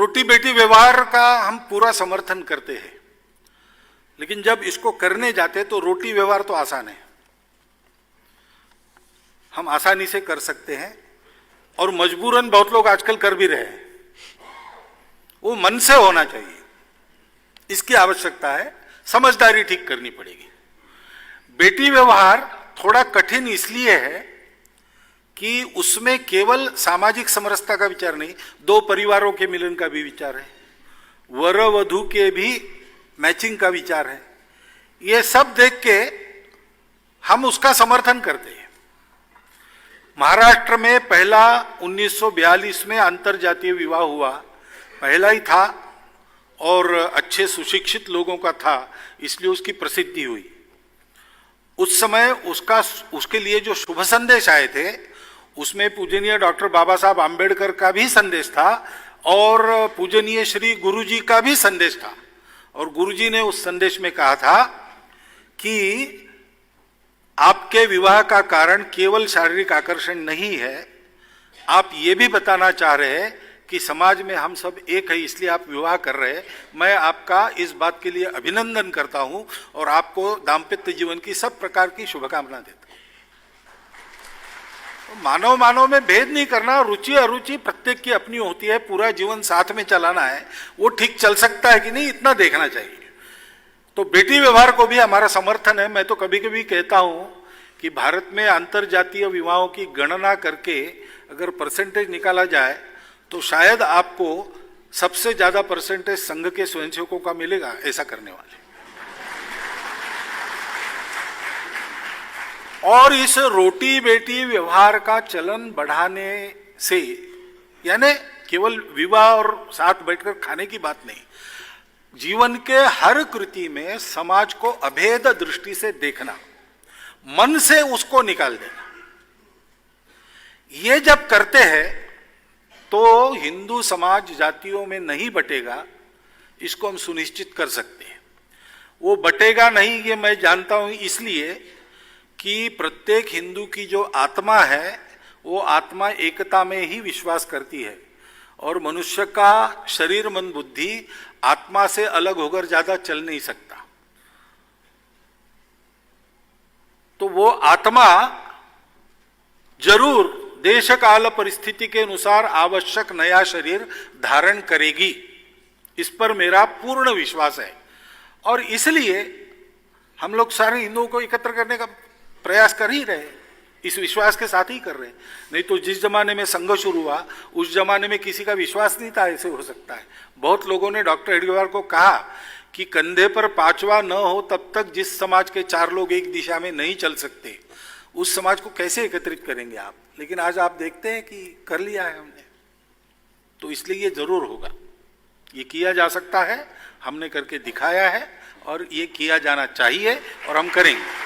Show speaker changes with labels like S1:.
S1: रोटी बेटी व्यवहार का हम पूरा समर्थन करते हैं, लेकिन जब इसको करने जाते तो रोटी व्यवहार तो आसान है, हम आसानी से कर सकते हैं और मजबूरन बहुत लोग आजकल कर भी रहे हैं। वो मन से होना चाहिए, इसकी आवश्यकता है, समझदारी ठीक करनी पड़ेगी। बेटी व्यवहार थोड़ा कठिन इसलिए है कि उसमें केवल सामाजिक समरसता का विचार नहीं, दो परिवारों के मिलन का भी विचार है, वर वधू के भी मैचिंग का विचार है। ये सब देख के हम उसका समर्थन करते हैं। महाराष्ट्र में पहला 1942 में अंतरजातीय विवाह हुआ, पहला ही था और अच्छे सुशिक्षित लोगों का था, इसलिए उसकी प्रसिद्धि हुई। उस समय उसके लिए जो शुभ संदेश आए थे उसमें पूजनीय डॉक्टर बाबा साहब आम्बेडकर का भी संदेश था और पूजनीय श्री गुरुजी का भी संदेश था। और गुरुजी ने उस संदेश में कहा था कि आपके विवाह का कारण केवल शारीरिक आकर्षण नहीं है, आप ये भी बताना चाह रहे हैं कि समाज में हम सब एक है, इसलिए आप विवाह कर रहे हैं। मैं आपका इस बात के लिए अभिनंदन करता हूं और आपको दाम्पत्य जीवन की सब प्रकार की शुभकामना देता हूं। तो मानव में भेद नहीं करना, रुचि अरुचि प्रत्येक की अपनी होती है, पूरा जीवन साथ में चलाना है, वो ठीक चल सकता है कि नहीं, इतना देखना चाहिए। तो बेटी व्यवहार को भी हमारा समर्थन है। मैं तो कभी कभी कहता हूं कि भारत में अंतरजातीय विवाहों की गणना करके अगर परसेंटेज निकाला जाए तो शायद आपको सबसे ज्यादा परसेंटेज संघ के स्वयंसेवकों का मिलेगा ऐसा करने वाले। और इस रोटी बेटी व्यवहार का चलन बढ़ाने से, यानी केवल विवाह और साथ बैठकर खाने की बात नहीं, जीवन के हर कृति में समाज को अभेद दृष्टि से देखना, मन से उसको निकाल देना, ये जब करते हैं तो हिंदू समाज जातियों में नहीं बटेगा, इसको हम सुनिश्चित कर सकते हैं। वो बटेगा नहीं ये मैं जानता हूं, इसलिए कि प्रत्येक हिंदू की जो आत्मा है वो आत्मा एकता में ही विश्वास करती है और मनुष्य का शरीर मन बुद्धि आत्मा से अलग होकर ज्यादा चल नहीं सकता। तो वो आत्मा जरूर देश काल परिस्थिति के अनुसार आवश्यक नया शरीर धारण करेगी, इस पर मेरा पूर्ण विश्वास है। और इसलिए हम लोग सारे हिंदुओं को एकत्र करने का प्रयास कर ही रहे, इस विश्वास के साथ ही कर रहे। नहीं तो जिस जमाने में संघ शुरू हुआ उस जमाने में किसी का विश्वास नहीं था ऐसे हो सकता है। बहुत लोगों ने डॉक्टर हेडगेवार को कहा कि कंधे पर पांचवा न हो तब तक जिस समाज के चार लोग एक दिशा में नहीं चल सकते, उस समाज को कैसे एकत्रित करेंगे आप। लेकिन आज आप देखते हैं कि कर लिया है हमने, तो इसलिए ये जरूर होगा, ये किया जा सकता है, हमने करके दिखाया है और ये किया जाना चाहिए और हम करेंगे।